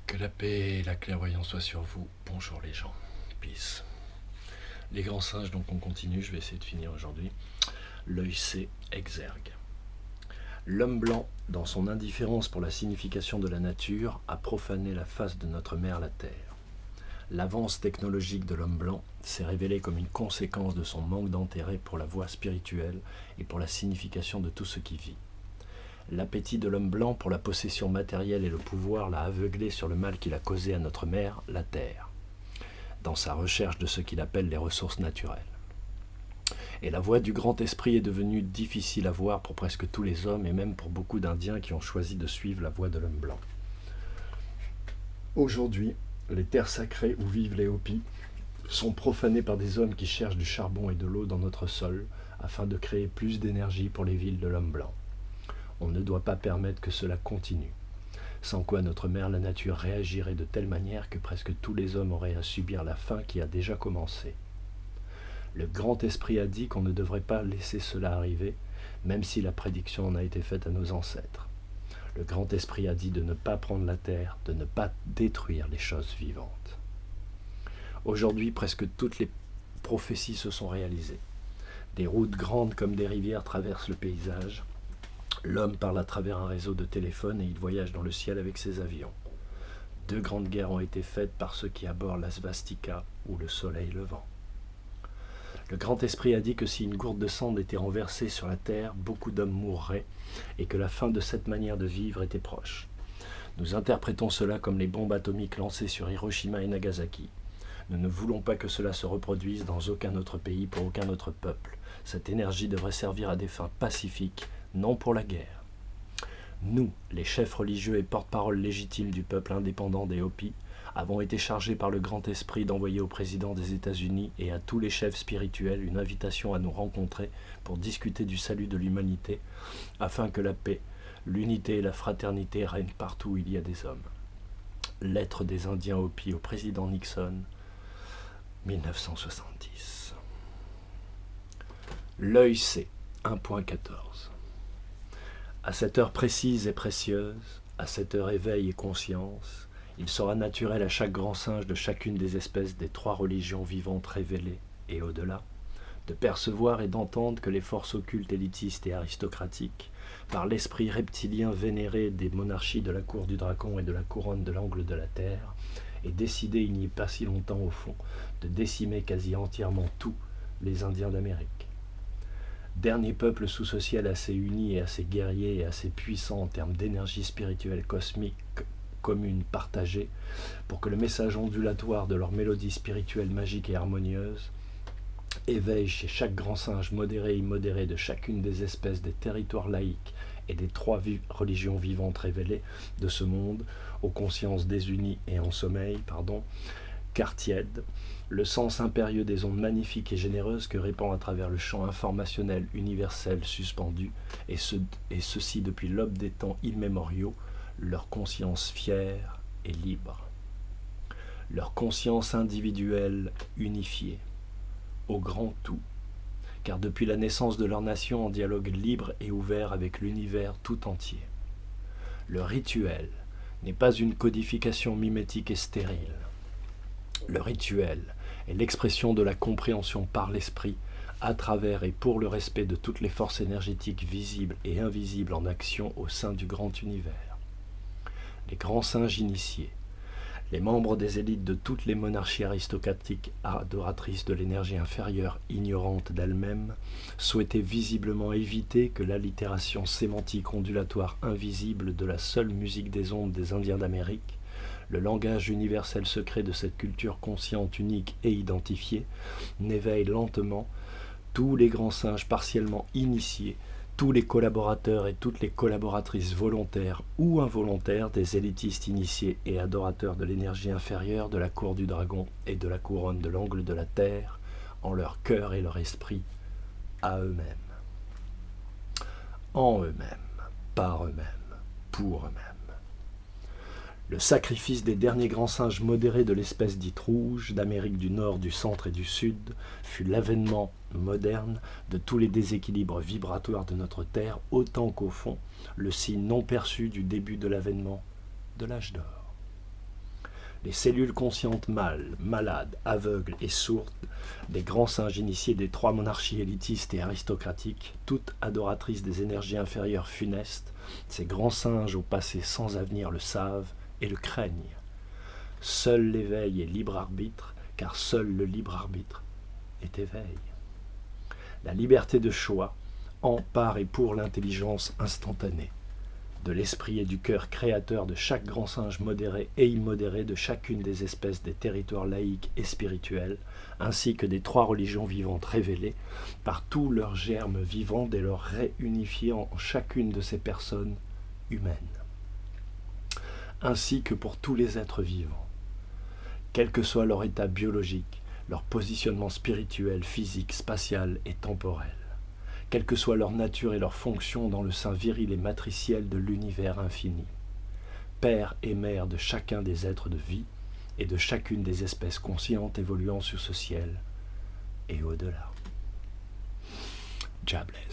Que la paix et la clairvoyance soient sur vous. Bonjour les gens. Peace. Les grands singes, donc on continue, je vais essayer de finir aujourd'hui. L'œil C, exergue. L'homme blanc, dans son indifférence pour la signification de la nature, a profané la face de notre mère la Terre. L'avance technologique de l'homme blanc s'est révélée comme une conséquence de son manque d'intérêt pour la voie spirituelle et pour la signification de tout ce qui vit. L'appétit de l'homme blanc pour la possession matérielle et le pouvoir l'a aveuglé sur le mal qu'il a causé à notre mère, la Terre, dans sa recherche de ce qu'il appelle les ressources naturelles. Et la voie du grand esprit est devenue difficile à voir pour presque tous les hommes et même pour beaucoup d'Indiens qui ont choisi de suivre la voie de l'homme blanc. Aujourd'hui, les terres sacrées où vivent les Hopis sont profanées par des hommes qui cherchent du charbon et de l'eau dans notre sol afin de créer plus d'énergie pour les villes de l'homme blanc. On ne doit pas permettre que cela continue, sans quoi notre mère la nature réagirait de telle manière que presque tous les hommes auraient à subir la faim qui a déjà commencé. Le grand esprit a dit qu'on ne devrait pas laisser cela arriver, même si la prédiction en a été faite à nos ancêtres. Le grand esprit a dit de ne pas prendre la terre, de ne pas détruire les choses vivantes. Aujourd'hui, presque toutes les prophéties se sont réalisées. Des routes grandes comme des rivières traversent le paysage. L'homme parle à travers un réseau de téléphones et il voyage dans le ciel avec ses avions. 2 grandes guerres ont été faites par ceux qui abordent la svastika ou le soleil levant. Le grand esprit a dit que si une gourde de sang était renversée sur la terre, beaucoup d'hommes mourraient et que la fin de cette manière de vivre était proche. Nous interprétons cela comme les bombes atomiques lancées sur Hiroshima et Nagasaki. Nous ne voulons pas que cela se reproduise dans aucun autre pays pour aucun autre peuple. Cette énergie devrait servir à des fins pacifiques, non pour la guerre. Nous, les chefs religieux et porte-parole légitimes du peuple indépendant des Hopis, avons été chargés par le grand esprit d'envoyer au président des États-Unis et à tous les chefs spirituels une invitation à nous rencontrer pour discuter du salut de l'humanité, afin que la paix, l'unité et la fraternité règnent partout où il y a des hommes. Lettre des Indiens Hopis au président Nixon, 1970. L'œil C, 1.14. À cette heure précise et précieuse, à cette heure éveil et conscience, il sera naturel à chaque grand singe de chacune des espèces des 3 religions vivantes révélées et au-delà, de percevoir et d'entendre que les forces occultes élitistes et aristocratiques, par l'esprit reptilien vénéré des monarchies de la cour du dragon et de la couronne de l'angle de la terre, est décidé il n'y a pas si longtemps au fond de décimer quasi entièrement tous les Indiens d'Amérique. Dernier peuple sous ce ciel assez uni et assez guerrier et assez puissant en termes d'énergie spirituelle cosmique commune partagée, pour que le message ondulatoire de leur mélodie spirituelle magique et harmonieuse éveille chez chaque grand singe modéré et immodéré de chacune des espèces des territoires laïques et des 3 religions vivantes révélées de ce monde, aux consciences désunies et en sommeil, car tiède, le sens impérieux des ondes magnifiques et généreuses que répand à travers le champ informationnel universel suspendu, et ceci depuis l'aube des temps immémoriaux, leur conscience fière et libre, leur conscience individuelle unifiée, au grand tout, car depuis la naissance de leur nation en dialogue libre et ouvert avec l'univers tout entier. Le rituel n'est pas une codification mimétique et stérile. Le rituel est l'expression de la compréhension par l'esprit, à travers et pour le respect de toutes les forces énergétiques visibles et invisibles en action au sein du grand univers. Les grands singes initiés, les membres des élites de toutes les monarchies aristocratiques adoratrices de l'énergie inférieure ignorantes d'elles-mêmes, souhaitaient visiblement éviter que l'allitération sémantique ondulatoire invisible de la seule musique des ondes des Indiens d'Amérique, le langage universel secret de cette culture consciente unique et identifiée, n'éveille lentement tous les grands singes partiellement initiés, tous les collaborateurs et toutes les collaboratrices volontaires ou involontaires des élitistes initiés et adorateurs de l'énergie inférieure de la cour du dragon et de la couronne de l'angle de la terre, en leur cœur et leur esprit, à eux-mêmes, en eux-mêmes, par eux-mêmes, pour eux-mêmes. Le sacrifice des derniers grands singes modérés de l'espèce dite rouge, d'Amérique du Nord, du Centre et du Sud, fut l'avènement moderne de tous les déséquilibres vibratoires de notre Terre, autant qu'au fond, le signe non perçu du début de l'avènement de l'âge d'or. les cellules conscientes mâles, malades, aveugles et sourdes, des grands singes initiés des 3 monarchies élitistes et aristocratiques, toutes adoratrices des énergies inférieures funestes, ces grands singes au passé sans avenir le savent et le craignent. Seul l'éveil est libre arbitre, car seul le libre arbitre est éveil. La liberté de choix, en, par et pour l'intelligence instantanée, de l'esprit et du cœur créateur de chaque grand singe modéré et immodéré de chacune des espèces des territoires laïques et spirituels, ainsi que des 3 religions vivantes révélées, par tous leurs germes vivants dès leur réunifiant en chacune de ces personnes humaines, ainsi que pour tous les êtres vivants, quel que soit leur état biologique, leur positionnement spirituel, physique, spatial et temporel, quelle que soit leur nature et leur fonction dans le sein viril et matriciel de l'univers infini, père et mère de chacun des êtres de vie et de chacune des espèces conscientes évoluant sur ce ciel et au-delà. Jablez.